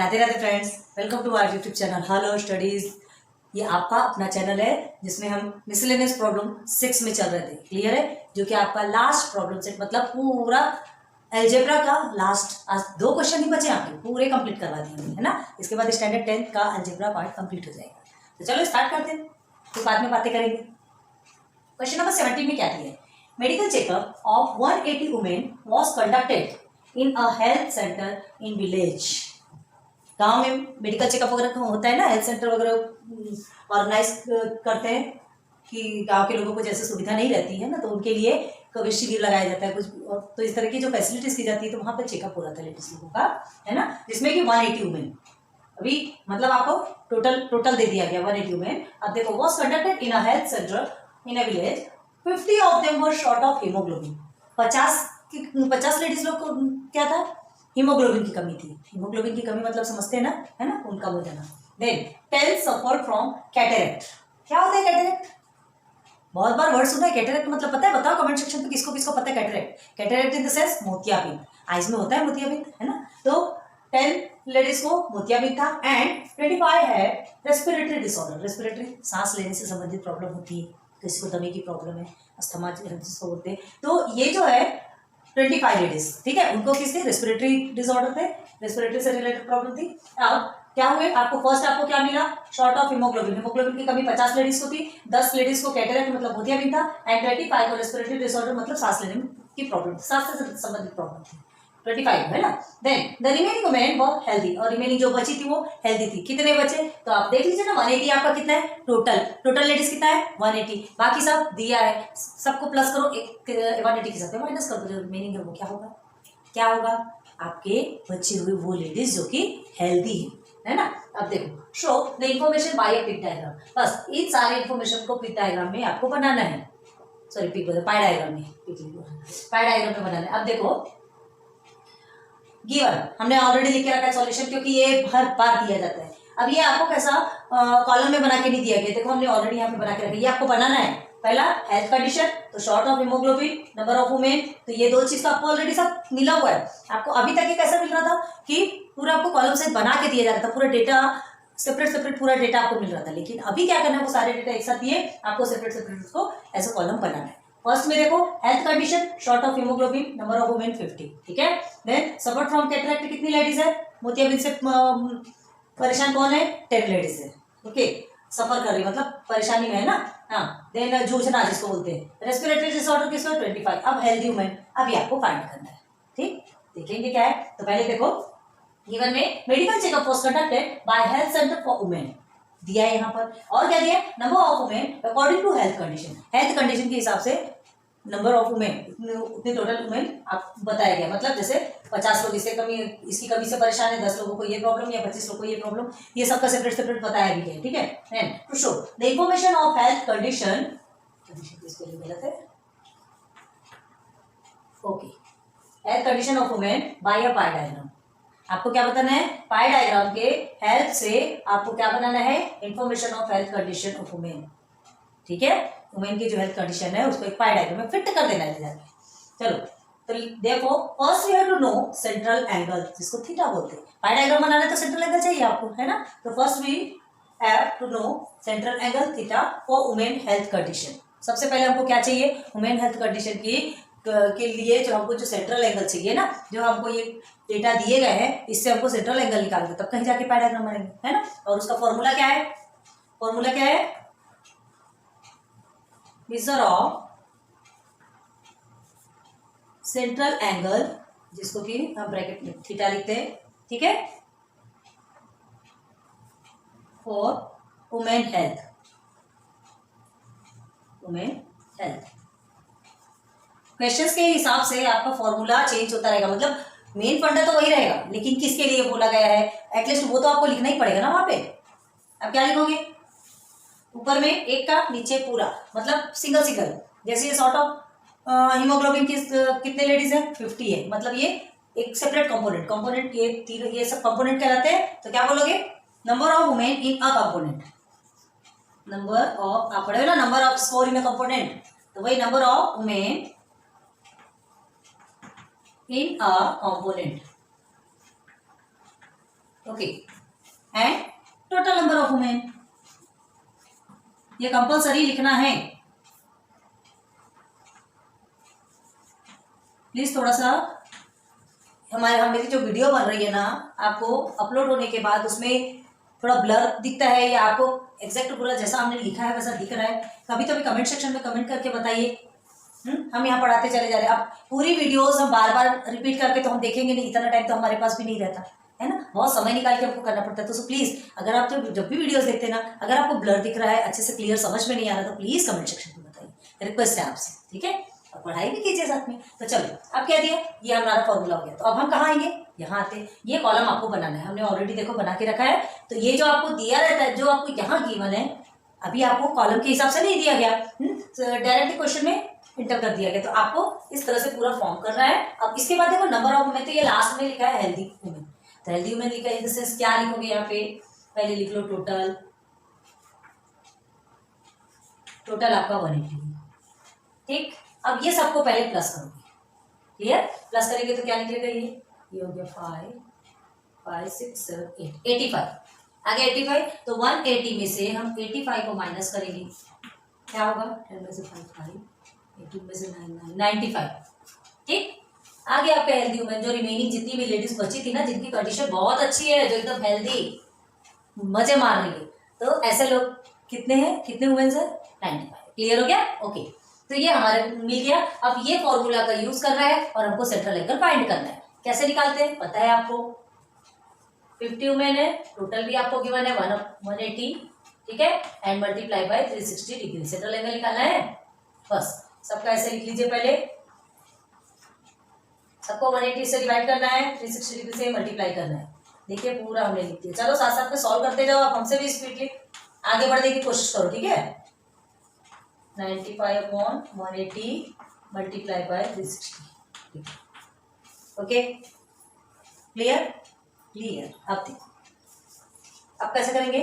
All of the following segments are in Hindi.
Radhe Radhe friends, welcome to our YouTube channel hello studies. ये आपका अपना चैनल है जिसमें हम मिसलेनियस प्रॉब्लम 6 में चल रहे थे। क्लियर है? जो कि आपका लास्ट प्रॉब्लम सेट मतलब पूरा अलजेब्रा का लास्ट आज 2 क्वेश्चन ही बचे आपके, पूरे कंप्लीट करवा दिए हमने, है ना। इसके बाद स्टैंडर्ड 10th का अलजेब्रा पार्ट कंप्लीट हो जाएगा। तो चलो स्टार्ट करते हैं, तो बाद में बातें करेंगे। क्वेश्चन नंबर 17 में क्या दिया है? Medical checkup of 180 women was conducted in a health centre in village. गांव में मेडिकल चेकअप वगैरह होता है ना, हेल्थ सेंटर वगैरह ऑर्गेनाइज करते हैं कि गांव के लोगों को जैसे सुविधा नहीं रहती है ना, तो उनके लिए कभी शिविर लगाया जाता है कुछ, तो इस तरह की जो फैसिलिटीज की जाती है, तो वहाँ पर चेकअप हो रहा था लेडीज लोगों का, है ना, जिसमें कि 180 वुमेन, अभी मतलब आपको टोटल दे दिया गया 180 वुमेन। अब देखो, was conducted in a health centre in a village, 50 of them were short of haemoglobin. 50 ladies लोग को क्या था? हीमोग्लोबिन की कमी थी। हीमोग्लोबिन की कमी मतलब समझते हैं ना, है ना, उनका हो जाना। Then 10 suffered from cataract. क्या होता है कैटरेक्ट? बहुत बार वर्ड सुना है कैटरेक्ट, मतलब पता है? बताओ कमेंट सेक्शन पे किसको किसको पता है cataract. Cataract in the sense मोतियाबिंद, आइज में होता है मोतियाबिंद, है ना। तो 10 लेडीज को मोतियाबिंद था एंड 25 है रेस्पिरेटरी डिसऑर्डर। रेस्पिरेटरी सांस लेने से संबंधित प्रॉब्लम होती है, किसी को दमे की प्रॉब्लम है, अस्थमा जिसको बोलते हैं। तो ये जो है 25 लेडीज, ठीक है, उनको किसके रेस्पिरेटरी डिसऑर्डर थे, रेस्पिरेटरी से रिलेटेड प्रॉब्लम थी। अब क्या हुए? आपको फर्स्ट आपको क्या मिला? Short of haemoglobin. हीमोग्लोबिन की कमी 50 लेडीज को थी, 10 लेडीज को कैटरेक्ट मतलब मोतियाबिंद था एंड 25 को रेस्पिरेटरी डिसऑर्डर मतलब सांस लेने की प्रॉब्लम, सांस से संबंधित प्रॉब्लम थी। 25 है ना। Then the remaining women were healthy, और रिमेनिंग जो बची थी वो हेल्दी थी। कितने बचे? तो आप देख लीजिए ना, 180 आपका कितना है टोटल लेडीज कितना है? 180। बाकी सब दिया है, सबको प्लस करो, 180 के साथ माइनस कर दो, जो रिमेनिंग है वो क्या होगा? आपके बचे हुए वो लेडीज जो कि हेल्दी है ना। अब देखो, show the information by a pie diagram. बस इन सारे इंफॉर्मेशन को पिक डायग्राम में आपको बनाना है, सॉरी पाई डायग्राम में, पाई डायग्राम में बनाना है। अब देखो, गिवन हमने ऑलरेडी लिख के रखा है सॉल्यूशन, क्योंकि ये हर बार दिया जाता है। अब ये आपको कैसा कॉलम में बना के नहीं दिया गया, देखो हमने ऑलरेडी यहाँ पे बना के रखा है, ये आपको बनाना है। पहला हेल्थ कंडीशन, तो short of haemoglobin, number of women, तो ये 2 चीज का आपको ऑलरेडी सब मिला हुआ है। आपको अभी तक ये कैसा मिल रहा था कि पूरा आपको कॉलम से बना के दिया जा रहा था, पूरा डेटा सेपरेट पूरा डेटा आपको मिल रहा था। लेकिन अभी क्या करना है, वो सारे डेटा एक साथ दिए, आपको सेपरेट उसको ऐसा कॉलम बनाना है। फर्स्ट में देखो, health condition, short of haemoglobin, number of women 50, ठीक है। देन सफर फ्रॉम कैटरेक्ट कितनी लेडीज है? मोतियाबिंद से परेशान कौन है? 10 लेडीज है, ओके। सफर कर रही मतलब परेशानी में है ना, हाँ। देन जूझना जिसको बोलते हैं। रेस्पिरेटरी डिसऑर्डर किसको? 25। अब हेल्दी वुमेन अभी आपको फाइंड करना है, ठीक। देखेंगे क्या है, तो पहले देखो, गिवन में medical checkup was conducted by health center for women दिया है यहाँ पर, और क्या दिया? Number of women according to health condition. Health condition के हिसाब से नंबर ऑफ वुमेन, उतने टोटल वुमेन आप बताया गया, मतलब जैसे 50 लोग इसकी कमी से परेशान है, 10 लोगों को ये प्रॉब्लम या 25 लोगों को ये प्रॉब्लम, ये सबका सेपरेट बताया भी गया, ठीक है। Then to show the information of health condition, इसके लिए गलत है, okay, health condition of women by a pie diagram. आपको क्या बताना है? पाई डायग्राम के हेल्प से आपको क्या बनाना है? Information of health condition of women, ठीक है। वुमेन की जो हेल्थ कंडीशन है उसको एक पाई डायग्राम में फिट कर देना है जाके। चलो, तो देखो, first we have to know central angle, जिसको थीटा बोलते हैं। पाई डायग्राम बनाना है तो सेंट्रल एंगल चाहिए आपको, है ना। तो first we have to know central angle theta for women health condition. सबसे पहले हमको क्या चाहिए? वुमेन हेल्थ कंडीशन के लिए जो हमको जो सेंट्रल एंगल चाहिए ना, जो हमको ये डेटा दिए गए हैं, इससे हमको सेंट्रल एंगल निकालना, तब कहीं जाके पाई डायग्राम बनेंगे, है ना। और उसका फॉर्मूला क्या है? फॉर्मूला क्या है? मेजर ऑफ सेंट्रल एंगल, जिसको कि हम ब्रैकेट में थीटा लिखते हैं, ठीक है, for women health, women health. Questions के हिसाब से आपका फॉर्मूला चेंज होता रहेगा, मतलब मेन फंडा तो वही रहेगा, लेकिन किसके लिए बोला गया है एटलीस्ट वो तो आपको लिखना ही पड़ेगा ना वहां पे। अब क्या लिखोगे? ऊपर में एक का, नीचे पूरा, मतलब सिंगल। जैसे ये शॉर्ट ऑफ हीमोग्लोबिन की कितने लेडीज है? 50 है, मतलब ये एक सेपरेट कंपोनेंट ये सब कंपोनेंट कहलाते हैं। तो क्या बोलोगे? Number of women in a component, number of, आप पढ़े ना, number off score in a component, तो वही number of women in a component, okay, and total number of women, ये कंपल्सरी लिखना है। प्लीज थोड़ा सा मेरी जो वीडियो बन रही है ना, आपको अपलोड होने के बाद उसमें थोड़ा ब्लर दिखता है या आपको एग्जैक्ट पूरा जैसा हमने लिखा है वैसा दिख रहा है, कभी तो भी कमेंट सेक्शन में कमेंट करके बताइए। हम यहाँ पढ़ाते चले जा रहे हैं। अब पूरी वीडियोस हम बार बार रिपीट करके तो हम देखेंगे नहीं, इतना टाइम तो हमारे पास भी नहीं रहता है ना, बहुत समय निकाल के आपको करना पड़ता है। तो प्लीज अगर आप जब भी वीडियोस देखते हैं ना, अगर आपको ब्लर दिख रहा है, अच्छे से क्लियर समझ में नहीं आ रहा, तो प्लीज कमेंट सेक्शन में बताइए, रिक्वेस्ट है आपसे, ठीक है। और पढ़ाई भी कीजिए साथ में। तो चलो, अब क्या दिया, ये हमारा फॉर्मूला हो गया। तो अब हम कहाँ आएंगे, यहाँ आते। ये कॉलम आपको बनाना है, हमने ऑलरेडी देखो बना के रखा है। तो ये जो आपको दिया रहता है, जो आपको यहाँ गिवन है, अभी आपको कॉलम के हिसाब से नहीं दिया गया, डायरेक्ट क्वेश्चन में इंटर कर दिया गया। तो आपको इस तरह से पूरा फॉर्म करना है। अब इसके बाद देखो नंबर ऑफ वुमेन, तो ये लास्ट में लिखा है हेल्दी वुमेन। तो हेल्दी वुमेन लिखा है, इन द सेंस क्या लिखोगे यहाँ पे, पहले लिख लो टोटल, टोटल आपका 180, ठीक। अब ये सबको पहले प्लस करोगे, क्लियर। प्लस करेंगे तो क्या निकलेगा, ये हो गया 5 5 6 7 8 85, आगे 85। तो 180 में से हम 85 को माइनस करेंगे, क्या होगा, 10 में से 5 5, 18 में से 9 9 95, ठीक। आगे आपके हेल्दी वुमेन, जो रिमेनिंग जितनी भी लेडीज बची थी ना, जिनकी कंडीशन बहुत अच्छी है, जो एकदम हेल्दी मजे मार रही है, तो ऐसे लोग कितने हैं, कितने वुमेन है, 95। क्लियर हो गया, ओके। तो ये हमारे मिल गया। अब ये फॉर्मूला का यूज करना है और हमको सेंट्रल एंगल फाइंड करना है। कैसे निकालते हैं पता है आपको, 50 वुमेन है, टोटल भी आपको गिवन है 180, ठीक है, and multiply by 360 degree, central angle निकालना है। बस सबका ऐसे लिख लीजिए, पहले सबको 180 से डिवाइड करना है, 360 डिग्री से मल्टीप्लाई करना है। देखिए पूरा हमने लिख दिया। चलो साथ साथ में सॉल्व करते जाओ, आप हमसे भी स्पीडली आगे बढ़ने की कोशिश करो, ठीक है। 95/180 multiply by 360, okay, clear clear. अब देखो, अब कैसे करेंगे,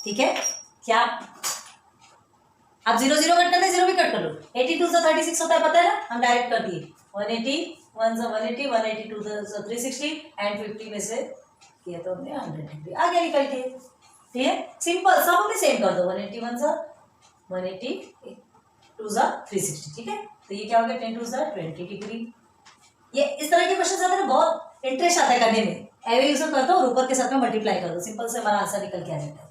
ठीक है। क्या आप 0 0 कट करना है, 0 भी कट कर लो, 82 से 36 होता है, पता है ना, हम डायरेक्ट कर दिए। 180 1 से 180, 182 से 360 एंड 50 में से किया तो हमने 100 डिग्री, आगे निकल के, ठीक है। सिंपल, सब में सेम कर दो, 181 सा 180, 2 सा 360, ठीक है। तो ये क्या हो गया, 10 2 सा 20 डिग्री। ये इस तरह के क्वेश्चन आते हैं ना, बहुत इंटरेस्ट आता है करने में। एवे यूज कर दो और ऊपर के साथ में मल्टीप्लाई कर दो, सिंपल से हमारा आंसर निकल के आ जाता है।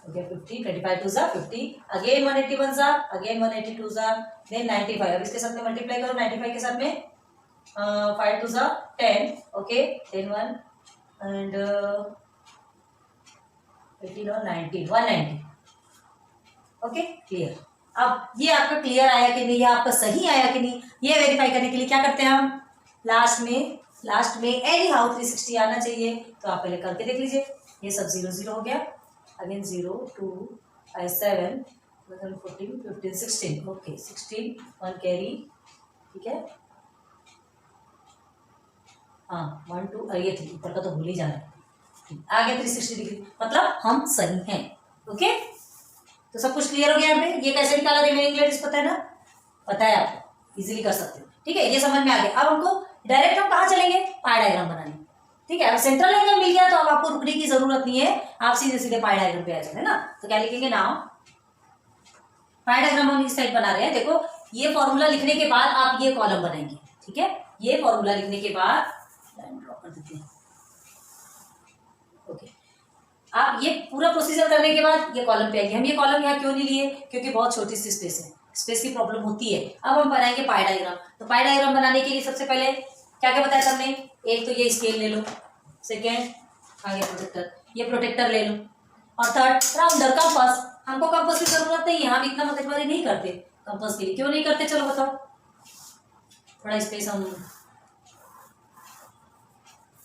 ओके, 50, 25 2 सा 50, अगेन 181 सा, अगेन 182 सा, देन 95। अब इसके साथ में मल्टीप्लाई करो, 95 के साथ में 5 2 सा 10, ओके, 10 1 एंड 18 और 19, 190, ओके, क्लियर। अब ये आपका क्लियर आया कि नहीं, ये आपका सही आया कि नहीं, ये वेरीफाई करने के लिए क्या करते हैं हम, लास्ट में एनी हाउ 360 आना चाहिए। तो आप पहले करके देख लीजिए, ये सब 0 0 हो गया, अगेन 0 2 5 7 14 15 16, ओके, 16 1 कैरी, ठीक है, हाँ 1 2, ये थी ऊपर का तो भूल ही जा रहा है, आगे 360 डिग्री, मतलब हम सही हैं, ओके। तो सब कुछ क्लियर हो गया यहाँ पे। ये कैसे निकाला, रिमेनिंग लेडीज पता है ना, पता है आपको, इजीली कर सकते हो, ठीक है, ये समझ में आ गया। अब हमको डायरेक्ट हम कहाँ चलेंगे, पाई डायग्राम बनाने, ठीक है। अब सेंट्रल एंगल मिल गया तो अब आपको रुकने की जरूरत नहीं है, आप सीधे सीधे पाई डायग्राम पे आ जाते हैं ना। तो क्या लिखेंगे, नाउ पाई डायग्राम हम इस साइड बना रहे हैं। देखो ये फॉर्मूला लिखने के बाद आप ये कॉलम बनाएंगे, ठीक है। ये फॉर्मूला लिखने के बाद लाइन ड्रॉ कर देते हैं, ओके। आप ये पूरा प्रोसीजर करने के बाद ये कॉलम पे आएंगे। हम ये कॉलम यहाँ क्यों नहीं लिए, क्योंकि बहुत छोटी सी स्पेस है, स्पेस की प्रॉब्लम होती है। अब हम बनाएंगे पाई डायग्राम। तो पाई डायग्राम बनाने के लिए सबसे पहले क्या क्या बताया था हमने, एक तो ये स्केल ले लो, सेकेंड आगे प्रोटेक्टर, ये प्रोटेक्टर ले लो, और थर्ड राउंडर, कंपास। हमको कंपास की जरूरत नहीं है, हम इतना मगजमारी नहीं करते कंपास के लिए। क्यों नहीं करते, चलो बताओ, थोड़ा स्पेस हम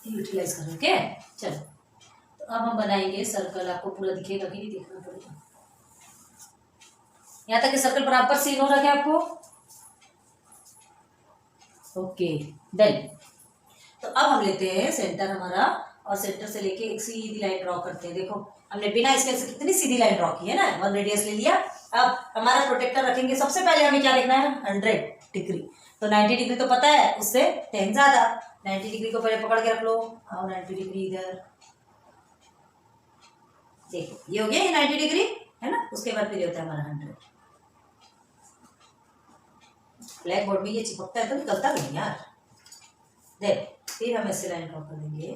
यूटिलाइज करें, ओके। चलो तो अब हम बनाएंगे सर्कल, आपको पूरा दिखेगा कि नहीं देखना पड़ेगा। यहाँ तक कि सर्कल बराबर सीन हो रहा है आपको, ओके डन। तो अब हम लेते हैं सेंटर हमारा, और सेंटर से लेके एक सीधी लाइन ड्रॉ करते हैं। देखो हमने बिना स्केल से कितनी सीधी लाइन ड्रॉ की है ना, 1 रेडियस ले लिया। अब हमारा प्रोटेक्टर रखेंगे, सबसे पहले हमें क्या देखना है, 100 डिग्री। तो 90 डिग्री तो पता है, उससे 10 ज्यादा। 90 डिग्री को पहले पकड़ के रख लो, और 90 डिग्री इधर, देखो ये हो गया, ये 90 डिग्री है ना। उसके बाद फिर ये होता है हमारा 100। ब्लैक बोर्ड में ये चिपकता है तो निकलता नहीं यार। देख फिर हम ऐसे लाइन ड्रॉ कर देंगे,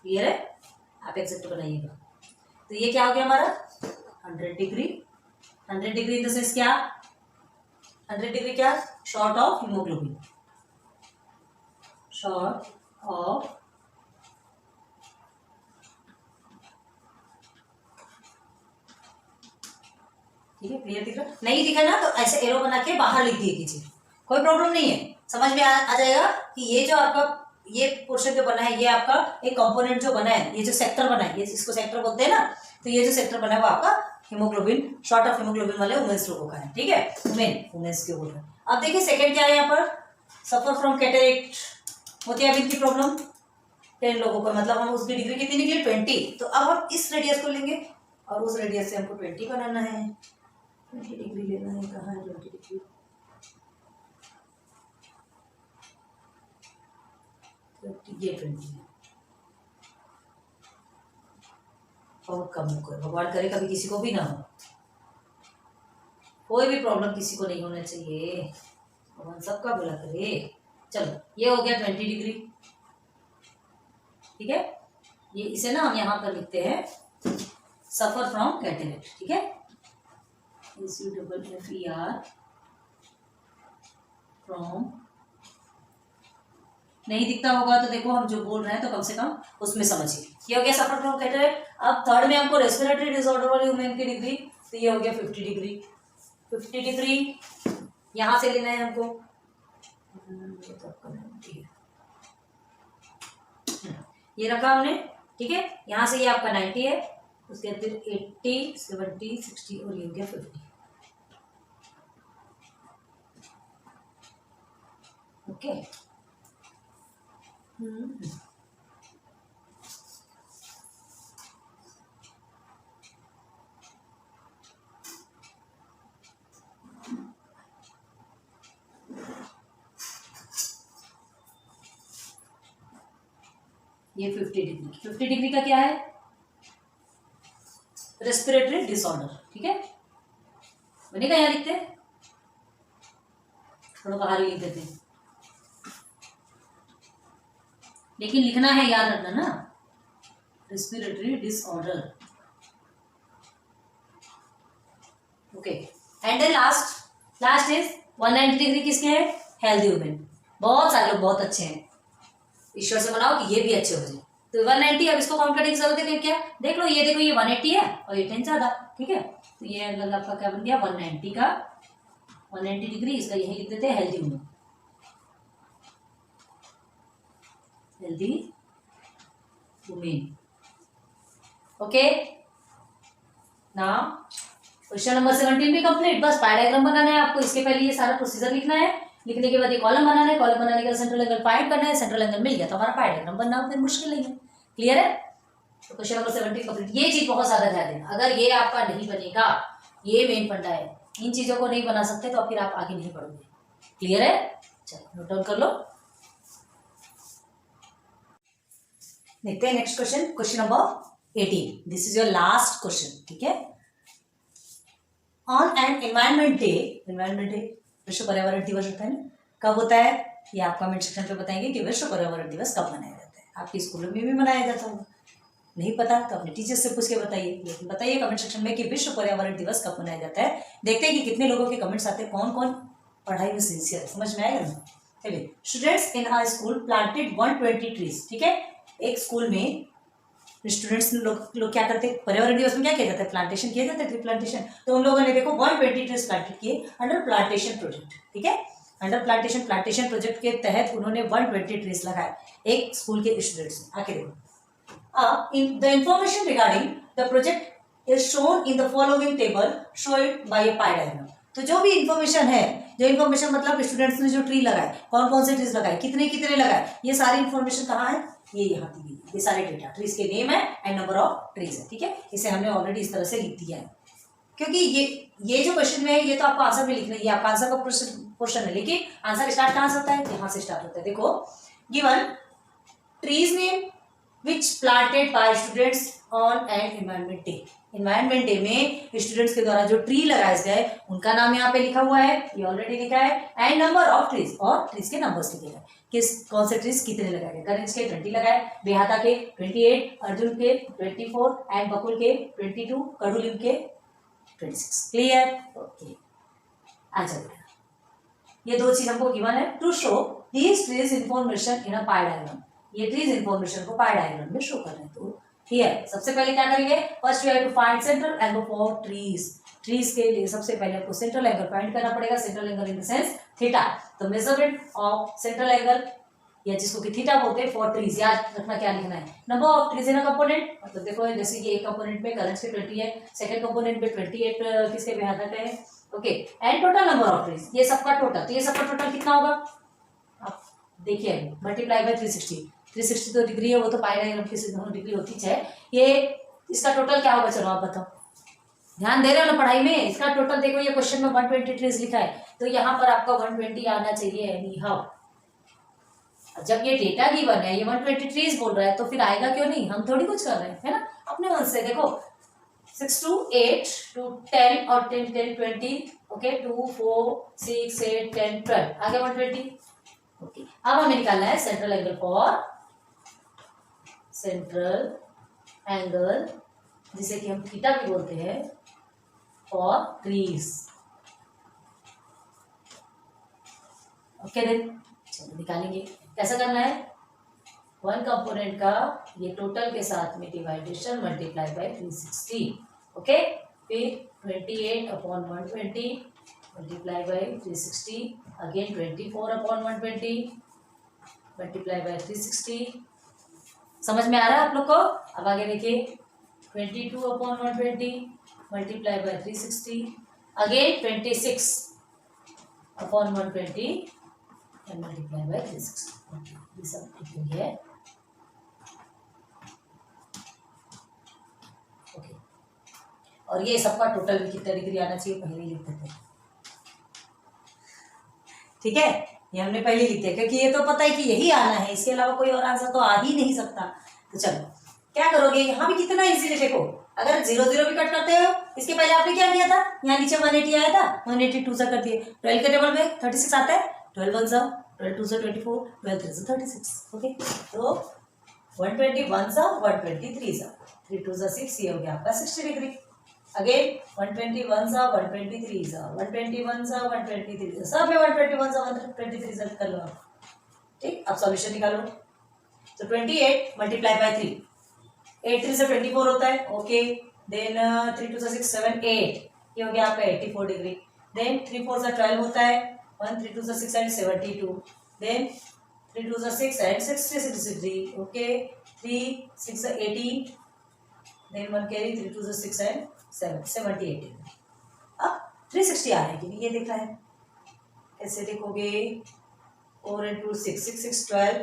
क्लियर है? आप एक्सेप्ट बनाइएगा। तो ये क्या हो गया हमारा 100 degree. 100 degree in the sense क्या, 100 डिग्री क्या, short of haemoglobin, short of ठीक है, क्लियर दिख रहा? नहीं दिखा ना तो ऐसे एरो बना के बाहर लिख दिए कीजिए, कोई प्रॉब्लम नहीं है, समझ में आ जाएगा कि ये जो आपका ये पोर्शन जो बना है, ये आपका एक कंपोनेंट जो बना है, ये जो सेक्टर बना है, ये इसको सेक्टर बोलते हैं ना, तो ये जो सेक्टर बना है वो आपका हीमोग्लोबिन, शॉर्ट ऑफ हीमोग्लोबिन वाले वुमेन्स लोगों का है, ठीक है, वुमेन्स के बोल रहे हैं। अब देखिए सेकंड क्या है यहाँ पर, सफर फ्रॉम कैटरेक्ट, होती है अब इनकी प्रॉब्लम 10 लोगों का, मतलब हम उसकी डिग्री कितनी निकली 20। तो अब हम इस रेडियस को लेंगे और उस रेडियस से हमको 20 बनाना है, 20 डिग्री लेना है। कहाँ है 20 डिग्री, ये 20 है। बहुत कम हो, भगवान करे कभी किसी को भी ना हो, कोई भी प्रॉब्लम किसी को नहीं होना चाहिए, भगवान सबका भला करे। चलो ये हो गया 20 डिग्री, ठीक है। ये इसे ना हम यहाँ पर लिखते हैं सफर फ्रॉम कैटरेक्ट, ठीक है, SUFFER फ्रॉम, नहीं दिखता होगा तो देखो हम जो बोल रहे हैं तो कम से कम उसमें समझिए। ये हो गया सफर फ्रॉम कैटरेक्ट। अब थर्ड में हमको रेस्पिरेटरी डिसऑर्डर वाली वुमेन की डिग्री, तो ये हो गया 50 डिग्री। 50 डिग्री यहां से लेना है हमको, ये रखा हमने, ठीक है। यहाँ से ये आपका 90 है, उसके बाद फिर 80, 70, 60 और ये हो गया 50। ओके ये 50 डिग्री। 50 डिग्री का क्या है, रेस्पिरेटरी डिसऑर्डर, ठीक है, बनेगा, यहाँ लिखते हैं, थोड़ा बाहर लिख देते हैं, लेकिन लिखना है, याद रखना ना, respiratory disorder. Okay, and then last is 190 degree किसके है, हेल्दी वुमेन। बहुत सारे लोग बहुत अच्छे हैं, ईश्वर से मनाओ कि ये भी अच्छे हो जाए। तो 190, अब इसको काउंट करने की जरूरत है क्या, देख लो, ये देखो ये 180 है और ये 10 ज्यादा, ठीक है। तो ये एंगल आपका क्या बन गया 190 का, 190 डिग्री, इसका यही लिख देते हैं healthy women, healthy women. Okay, now question number 17 भी कंप्लीट। बस डायग्राम बनाना है आपको, इसके पहले ये सारा प्रोसीजर लिखना है, लिखने के बाद ये कॉलम बनाना है, कॉलम बनाने के बाद सेंट्रल एंगल फाइंड करना है, सेंट्रल एंगल मिल गया तो हमारा डायग्राम बनना फिर मुश्किल नहीं है, क्लियर है। तो क्वेश्चन नंबर 17 कंप्लीट। ये चीज बहुत ज्यादा ध्यान देना, अगर ये आपका नहीं बनेगा, ये मेन फंडा है, इन चीजों को नहीं बना सकते तो फिर आप आगे नहीं बढ़ोगे, क्लियर है। चलो नोट डाउन कर लो, देखते हैं next question, question number 18। This is your last question, ठीक है। ऑन एन एनवायरमेंट डे, विश्व पर्यावरण दिवस होता है ना, कब होता है, ये आप कमेंट सेक्शन पे बताएंगे कि विश्व पर्यावरण दिवस कब मनाया जाता है। आपके स्कूलों में भी मनाया जाता होगा, नहीं पता तो अपने टीचर से पूछ के बताइए, लेकिन बताइए कमेंट सेक्शन में कि विश्व पर्यावरण दिवस कब मनाया जाता है। देखते हैं कि कितने लोगों के कमेंट्स आते हैं, कौन कौन पढ़ाई में सिंसियर है, समझ में आएगा ना। चलिए, students in our school planted 120 trees, ठीक है। एक स्कूल में स्टूडेंट्स लोग क्या करते हैं, पर्यावरण दिवस में क्या किया जाता है, प्लांटेशन किया जाता है, ट्री प्लांटेशन। तो उन लोगों ने देखो 120 ट्रीज प्लांटेड किए अंडर प्लांटेशन प्रोजेक्ट, ठीक है। अंडर प्लांटेशन प्रोजेक्ट के तहत उन्होंने 120 ट्रीज लगाए एक स्कूल के स्टूडेंट्स ने। आके देखो, in the information regarding the project is shown in the following table, show it by A pi diagram. तो जो भी इंफॉर्मेशन है, जो इंफॉर्मेशन मतलब स्टूडेंट्स ने जो ट्री लगाए, कौन कौन से ट्रीज लगाए, कितने कितने लगाए, ये सारी इंफॉर्मेशन कहाँ है, ये यहाँ दी गई, ये सारे डेटा, ट्रीज के नेम है एंड नंबर ऑफ ट्रीज है, ठीक है। इसे हमने ऑलरेडी इस तरह से लिख दिया है, क्योंकि ये जो क्वेश्चन में है ये तो आपको आंसर में लिखना है, ये आपका आंसर का क्वेश्चन है, लेकिन आंसर स्टार्ट कहां से होता है, यहां से स्टार्ट होता है। देखो given trees name which planted by students on an environment day. Environment day में स्टूडेंट्स के द्वारा जो ट्री लगाए गए उनका नाम यहाँ पे लिखा हुआ है, ये ऑलरेडी लिखा है, एंड नंबर ऑफ ट्रीज, और ट्रीज के नंबर्स लिखे गए, किस कौन से ट्रीज कितने लगाए गए। गणेश के 20 लगाए, बेहाता के 28, अर्जुन के 24 एंड बकुल के 22, कड़ूलिम के 26। क्लियर? ओके, आंसर ये दो चीज हमको गिवन है to show these trees information in a pie diagram. ये ट्रीज इंफॉर्मेशन को पाई डायग्राम में शो कर रहे हैं। तो हियर सबसे पहले क्या करेंगे, first we have to find central angle for trees. Trees के लिए सबसे पहले आपको सेंट्रल एंगल फाइंड करना पड़ेगा, central angle in the sense theta. तो मेजरमेंट ऑफ सेंट्रल एंगल या जिसको कि थीटा बोलते हैं फॉर ट्रीज, याद रखना क्या लिखना है, number of trees in a component. मतलब देखो जैसे कि एक कंपोनेंट में करंट के 20 है, सेकंड कंपोनेंट में 28 किसके बेहाता का है, okay, and total number of trees, ये सबका टोटल। तो ये सबका टोटल कितना होगा, आप देखिए मल्टीप्लाई बाय 360। 360 तो डिग्री है, वो तो पाई डायग्राम की डिग्री होती है। ये इसका टोटल क्या होगा, चलो आप बताओ, ध्यान दे रहे हो ना पढ़ाई में। इसका टोटल देखो, ये क्वेश्चन में 120 ट्रीज लिखा है, तो यहाँ पर आपका 120 आना चाहिए एनी हाउ। जब ये डेटा गिवन है, ये 120 ट्रीज बोल रहा है, तो फिर आएगा क्यों नहीं, हम थोड़ी कुछ कर रहे हैं, है ना, अपने मन से। देखो 6 to 8 to 10 और 10 10 20, ओके, 2 4 6 8 10 12 आगे 120। ओके, अब हमें निकालना है central angle for, central angle जिसे कि हम थीटा भी बोलते हैं, फॉर ट्रीज। ओके देन चलो निकालेंगे, कैसा करना है, वन कंपोनेंट का ये टोटल के साथ में डिवाइडेशन मल्टीप्लाई बाय 360, ओके, फिर 28 upon 120 multiply by 360, again 24 upon 120 multiply by 360। समझ में आ रहा है आप लोग को? अब आगे देखिए 22 upon 120 multiply by 360, again 26 upon 120 and multiply by 360। ये सब लिखेंगे है, ओके। और ये सबका टोटल भी कितना डिग्री आना चाहिए पहले ही लिख देते हैं, ठीक है, ये हमने पहले लिख दिया क्योंकि ये तो पता है कि यही आना है, इसके अलावा कोई और आंसर तो आ ही नहीं सकता। तो चलो क्या करोगे, यहाँ भी कितना इजीली देखो, अगर 0 0 भी कट करते हो, इसके पहले आपने क्या किया था, यहाँ नीचे 180 आया था, 182 से कर दिए, 12 के टेबल में 36 आता है, 12 1 सा 12 2 से 24, 12 3 से 36, ओके। तो 121 सा 123 सा 3 2 से 6, ये हो गया आपका 60 डिग्री। अगेन 121 सा 123 सा 121 सा 123 सा, सब में 121 सा 123 सा कर लो आप, ठीक। अब सॉल्यूशन निकालो, तो 28 मल्टीप्लाई बाय 3, 8 3 से 24 होता है, ओके, देन 3 2 से 6 7 8, ये हो गया आपका 84 डिग्री। देन 3 4 से 12 होता है, 1 3 2 से 6 एंड 72, देन 3 2 से 6 एंड 66 डिग्री, ओके, 3 6 से 18, देन 1 कैरी 3 2 से 6 एंड 7 78 डिग्री। अब 360 आ रहा है कि नहीं, ये दिख रहा है, कैसे देखोगे, 4 into 6 6 6 12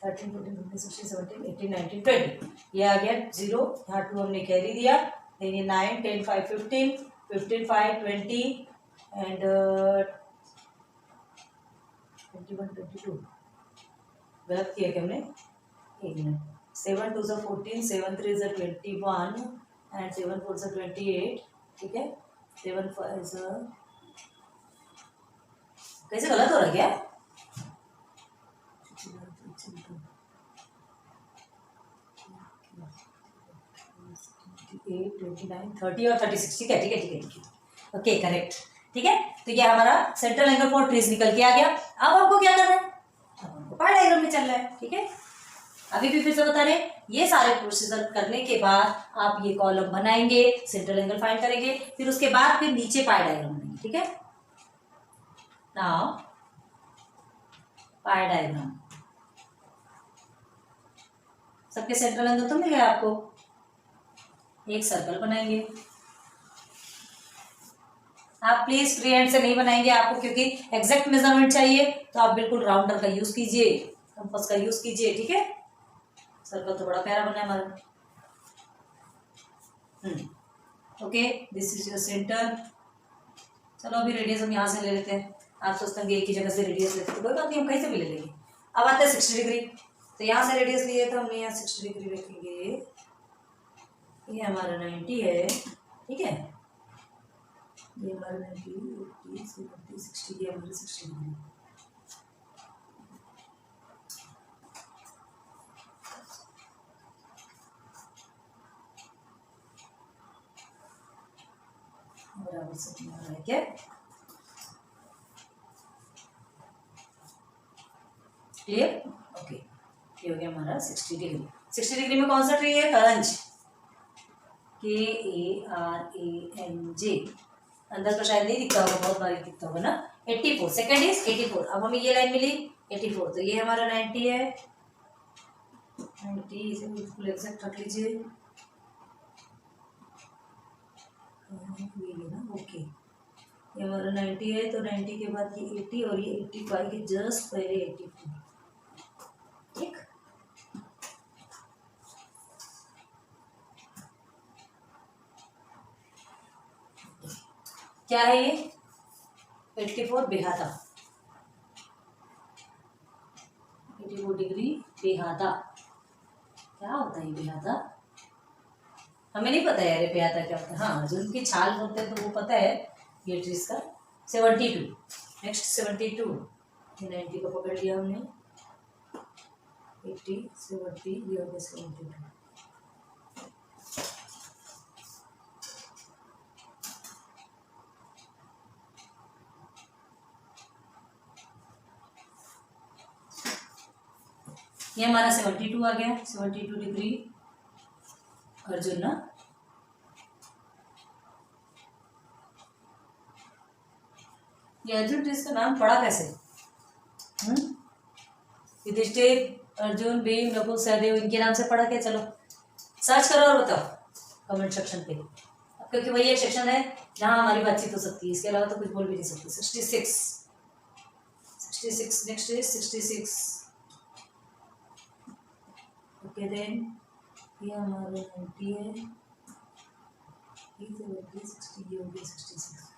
13 14 15 16 17 18 19 20, ये आ गया 0, यहाँ 2 हमने कैरी दिया, देन ये 9 10 5 15 15 5 20 एंड 21 22 गलत किया क्या हमने, एक मिनट, 7 2 से 14 7 3 से 21 एंड 7 4 से 28, ठीक है, 7 5 से कैसे गलत हो रहा है क्या, 29 30 और 36, ठीक है ठीक है ठीक है ठीक है, ओके करेक्ट, ठीक है। तो ये हमारा सेंट्रल एंगल फॉर ट्रीज निकल के आ गया। अब आपको क्या करना है, अब हमको पाई डायग्राम में चलना है, ठीक है। अभी भी फिर से बता रहे, ये सारे प्रोसीजर करने के बाद आप ये कॉलम बनाएंगे, सेंट्रल एंगल फाइंड करेंगे, फिर उसके बाद फिर नीचे पाई डायग्राम बनाएंगे, ठीक है। नाउ पाई डायग्राम, सबके सेंट्रल एंगल तो मिल गया आपको, एक सर्कल बनाएंगे। आप प्लीज फ्री हैंड से नहीं बनाएंगे आपको, क्योंकि एग्जैक्ट मेजरमेंट चाहिए, तो आप बिल्कुल राउंडर का यूज कीजिए, कंपास का यूज कीजिए, ठीक है। सर्कल तो बड़ा प्यारा बना है हमारा। Okay, this is your centre. चलो अभी रेडियस हम यहाँ से ले लेते हैं। आप सोचते हैं एक ही जगह से रेडियस लेते तो कोई बात नहीं, हम कहीं से भी ले लेंगे। अब आते हैं 60 डिग्री। तो यहाँ से रेडियस लिए तो हमने यहाँ 60 डिग्री रखेंगे। ये हमारा 90 है, ठीक है। ये हमारा 90, 80, 70, 60, ये हमारा 60 डिग्री। बराबर से हमारा है क्या, क्लियर? ओके, ये हो गया हमारा 60 डिग्री। 60 डिग्री में कौन सा ट्री है? करंज, KARANJ। अंदर तो शायद नहीं दिखता होगा, बहुत बारीक दिखता होगा ना। 84, सेकंड इज 84। अब हमें ये लाइन मिली 84, तो ये हमारा 90 है। 90 इसे बिल्कुल एग्जैक्ट रख लीजिए, ये ना। ओके, ये हमारा 90 है, तो 90 के बाद ये 80 और ये 85 के जस्ट पहले 84, ठीक। क्या है ये? 84 बेहाता, 84 डिग्री बेहाता। क्या होता है बेहाता? हमें नहीं पता है यार बेहाता क्या होता है। हाँ, जो उनकी छाल होते हैं तो वो पता है ये ट्रीज का। 72, नेक्स्ट 72। 90 को पकड़ लिया हमने, 80, 70, ये हो गया 72। ये हमारा 72 आ गया, 72 डिग्री अर्जुन ना। ये अर्जुन ट्रीज का नाम पड़ा कैसे? युधिष्ठिर, अर्जुन, भीम, नकुल, सहदेव, इनके नाम से पढ़ा क्या? चलो सर्च करो और बताओ कमेंट सेक्शन पे, क्योंकि वही एक सेक्शन है जहां हमारी बातचीत हो सकती है, इसके अलावा तो कुछ बोल भी नहीं सकती। 66, 66, नेक्स्ट इज 66। ओके देन, ये हमारा 90 है, ये 70, 60, ये हो गया 66।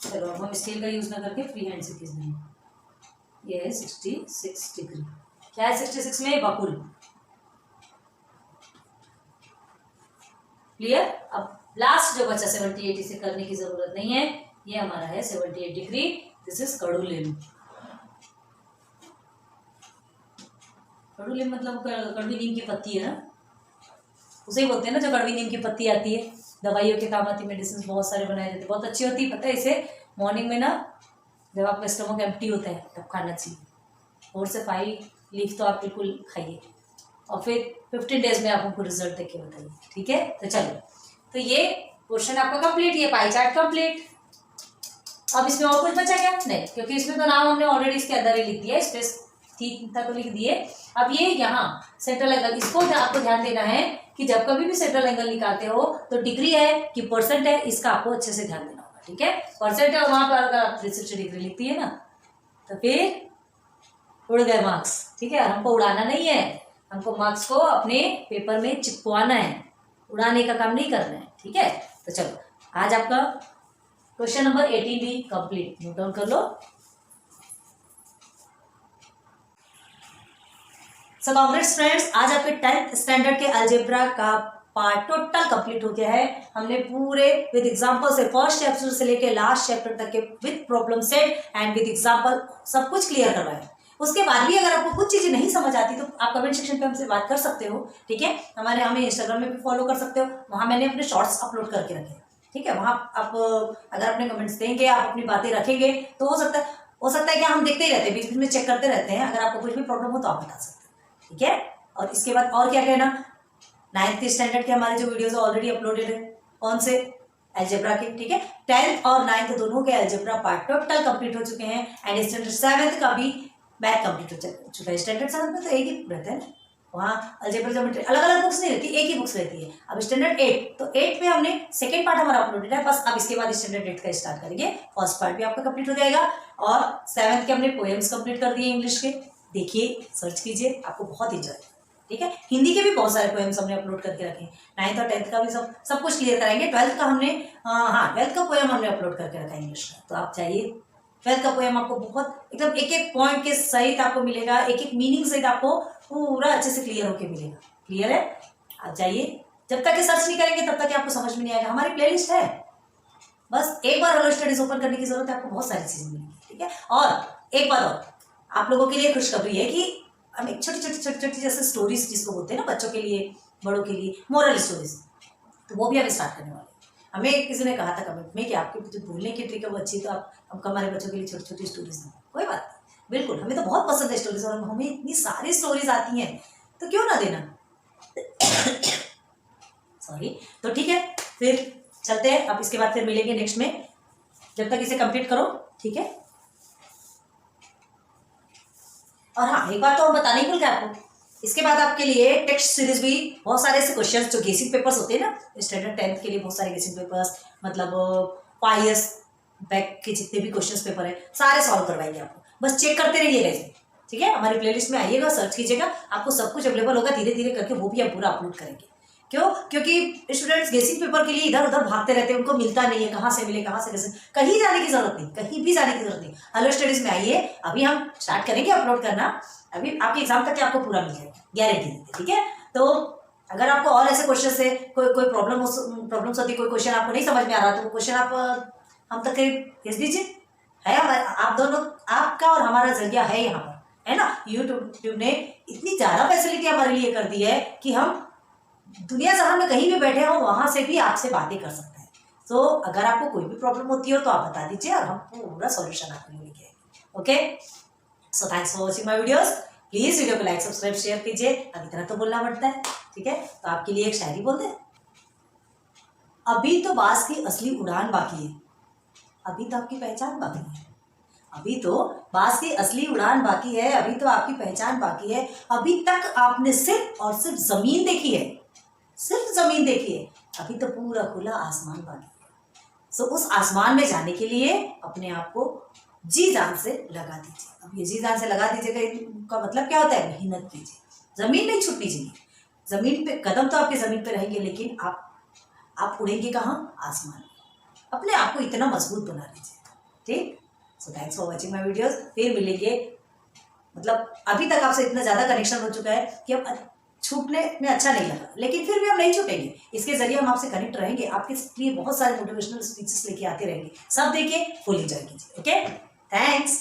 चलो अब हम स्केल का यूज ना करके फ्री हैंड से खींच देंगे। ये है 66 डिग्री। क्या है 66 में? बकुल। क्लियर? अब लास्ट जो बचा 78, इसे करने की जरूरत नहीं है। ये हमारा है 78 डिग्री। दिस इज कडुलिन। कडुलिन मतलब कड़वी नीम की पत्ती है ना, उसे ही बोलते हैं ना जो कड़वी नीम की पत्ती आती है, दवाइयों के काम आती, मेडिसिन बहुत सारे बनाए जाते हैं, बहुत अच्छी होती है। पता है इसे मॉर्निंग में ना जब आपका स्टमक एम्प्टी होता है तब खाना चाहिए। 4 से 5 लीफ तो आप बिल्कुल खाइए और फिर 15 डेज में आप हमको रिजल्ट देख के बताइए, ठीक है। तो चलो, तो ये क्वेश्चन आपका कंप्लीट, ये पाई चार्ट कंप्लीट। अब इसमें और कुछ बचा क्या? नहीं, क्योंकि इसमें तो नाम हमने ऑलरेडी इसके अंदर ही लिख दिया, स्पेस थीटा को लिख दिए। अब ये यहाँ सेंट्रल एंगल, इसको आपको ध्यान देना है कि जब कभी भी सेंट्रल एंगल निकालते हो तो डिग्री है कि परसेंट है, इसका आपको अच्छे से ध्यान देना होगा, ठीक है। परसेंट है और वहां पर अगर आप 360 डिग्री लिखती है ना तो फिर उड़ गए मार्क्स, ठीक है। हमको उड़ाना नहीं है, हमको मार्क्स को अपने पेपर में चिपकवाना है, उड़ाने का काम नहीं करना है, ठीक है। तो चलो, आज आपका क्वेश्चन नंबर 18 भी कंप्लीट, नोट डाउन कर लो। सो कांग्रेट्स फ्रेंड्स, आज आपके 10th स्टैंडर्ड के अलजेब्रा का पार्ट टोटल कंप्लीट हो गया है। हमने पूरे विद एग्जांपल से फर्स्ट चैप्टर से लेके लास्ट चैप्टर तक के with problem set and with example सब कुछ क्लियर करवाया। उसके बाद भी अगर आपको कुछ चीजें नहीं समझ आती तो आप कमेंट सेक्शन पे हमसे बात कर सकते हो, ठीक है। हमें इंस्टाग्राम में भी फॉलो कर सकते हो, वहां मैंने अपने शॉर्ट्स अपलोड करके रखे हैं, ठीक है। वहां आप अगर अपने कमेंट्स देंगे, आप अपनी बातें रखेंगे तो हो सकता है कि हम देखते ही रहते हैं, बीच बीच में चेक करते रहते हैं। अगर आपको कुछ भी प्रॉब्लम हो तो आप बता सकते हैं, ठीक है। और इसके बाद और क्या कहना, 9th स्टैंडर्ड के हमारे जो वीडियोस ऑलरेडी अपलोडेड है, कौन से? अलजेब्रा के, ठीक है। 10th और 9th दोनों के अलजेब्रा पार्ट टोटल कंप्लीट हो चुके हैं एंड स्टैंडर्ड 7th का भी मैथ कंप्लीट हो चुका है। स्टैंडर्ड 7 में तो एक ही रहता है ना, वहाँ अलजेब्रा ज्योमेट्री अलग अलग बुक्स नहीं रहती, एक ही बुक्स रहती है। अब स्टैंडर्ड 8, तो 8 में हमने सेकंड पार्ट हमारा अपलोडेड है, बस अब इसके बाद स्टैंडर्ड 8 का स्टार्ट करेंगे। फर्स्ट पार्ट भी आपका कंप्लीट हो जाएगा और 7th के हमने पोएम्स कंप्लीट कर दिए इंग्लिश के। देखिए, सर्च कीजिए, आपको बहुत इंजॉय ठीक है। हिंदी के भी बहुत सारे पोएम्स हमने अपलोड करके रखे हैं। 9th और 10th का भी सब कुछ क्लियर कराएंगे। 12th का हमने 12th का पोएम हमने अपलोड करके रखा है इंग्लिश का, तो आप चाहिए 12th का पोएम आपको बहुत एकदम एक एक पॉइंट के सहित आपको मिलेगा, एक एक मीनिंग सहित आपको पूरा अच्छे से क्लियर होके मिलेगा। क्लियर है? आप चाहिए, जब तक ये सर्च नहीं करेंगे तब तक आपको समझ में नहीं आएगा। हमारी प्लेलिस्ट है, बस एक बार हेलो स्टडीज ओपन करने की जरूरत है, आपको बहुत सारी चीजें मिलेंगी। ठीक है। और एक बात और आप लोगों के लिए खुशखबरी है कि हम एक छोटी जैसे स्टोरीज जिसको बोलते हैं ना, बच्चों के लिए, बड़ों के लिए, मोरल स्टोरीज, तो वो भी हम स्टार्ट करने वाले हैं। हमें किसी ने कहा था कमेंट में कि आपकी जो बोलने की ट्रिक है वो अच्छी, तो आप हमको हमारे बच्चों के लिए छोटी छोटी स्टोरीज दें। कोई बात नहीं, बिल्कुल, हमें तो बहुत पसंद है स्टोरीज, और हमें इतनी सारी स्टोरीज आती हैं, तो क्यों ना देना। सॉरी। तो ठीक है, फिर चलते हैं। अब इसके बाद फिर मिलेंगे नेक्स्ट में, जब तक इसे कंप्लीट करो। ठीक है। और हाँ, एक बात तो हम बताने ही भूल गए आपको, इसके बाद आपके लिए टेक्स्ट सीरीज भी बहुत सारे ऐसे क्वेश्चंस जो गेसिंग पेपर्स होते हैं ना, स्टैंडर्ड 10th के लिए बहुत सारे गेसिंग पेपर्स, मतलब 5 years बैक के जितने भी क्वेश्चंस पेपर है सारे सॉल्व करवाएंगे आपको। बस चेक करते रहिएगा इसे। ठीक है। हमारी प्लेलिस्ट में आइएगा, सर्च कीजिएगा, आपको सब कुछ अवेलेबल होगा। धीरे धीरे करके वो भी हम पूरा अपलोड करेंगे। क्यों? क्योंकि स्टूडेंट्स गेसिंग पेपर के लिए इधर उधर भागते रहते हैं, उनको मिलता नहीं है, कहाँ से मिले, कहाँ से कैसे, कहीं जाने की जरूरत नहीं, कहीं भी जाने की जरूरत नहीं। हेलो स्टडीज में आइए, अभी हम स्टार्ट करेंगे अपलोड करना, अभी आपके एग्जाम तक आपको पूरा मिल जाएगा, गारंटी देते। ठीक है। तो अगर आपको और ऐसे क्वेश्चन से कोई प्रॉब्लम्स होती है, कोई क्वेश्चन आपको नहीं समझ में आ रहा, तो वो क्वेश्चन आप हम तक भेज दीजिए। है आप दोनों, आपका और हमारा जरिया है यहाँ पर, है ना। यूट्यूब ने इतनी ज्यादा फैसिलिटी हमारे लिए कर दी है कि हम दुनिया जहां में कहीं भी बैठे हो वहां से भी आपसे बातें कर सकते हैं। तो अगर आपको कोई भी प्रॉब्लम होती हो तो आप बता दीजिए, और हम पूरा सॉल्यूशन आपके लिए लेके आएंगे। Okay. So thanks for watching my videos. Please video को लाइक सब्सक्राइब शेयर कीजिए। अब इतना तो बोलना पड़ता है। ठीक है। तो आपके लिए एक शायरी बोल दे। अभी तो बास की असली उड़ान बाकी है, अभी तो आपकी पहचान बाकी है। अभी तो बास की असली उड़ान बाकी है, अभी तो आपकी पहचान बाकी है। अभी तक आपने सिर्फ और सिर्फ जमीन देखी है, सिर्फ जमीन देखी है, अभी तो पूरा खुला आसमान बाकी है। सो उस आसमान में जाने के लिए अपने आप को जी जान से लगा दीजिए। अब ये जी जान से लगा दीजिएगा का मतलब क्या होता है? मेहनत कीजिए, जमीन नहीं छूटनी चाहिए। जमीन पे कदम तो आपके जमीन पे रहेंगे, लेकिन आप उड़ेंगे कहाँ? आसमान में। अपने आप को इतना मजबूत बना लीजिए। ठीक। So thanks for watching my videos. फिर मिलेंगे, मतलब अभी तक आपसे इतना ज्यादा कनेक्शन हो चुका है कि अब छूटने में अच्छा नहीं लगा, लेकिन फिर भी हम नहीं छूटेंगे। इसके जरिए हम आपसे कनेक्ट रहेंगे, आपके लिए बहुत सारे मोटिवेशनल स्पीचेस लेके आते रहेंगे। सब देखिए, फुल एंजॉय कीजिए। Okay, thanks.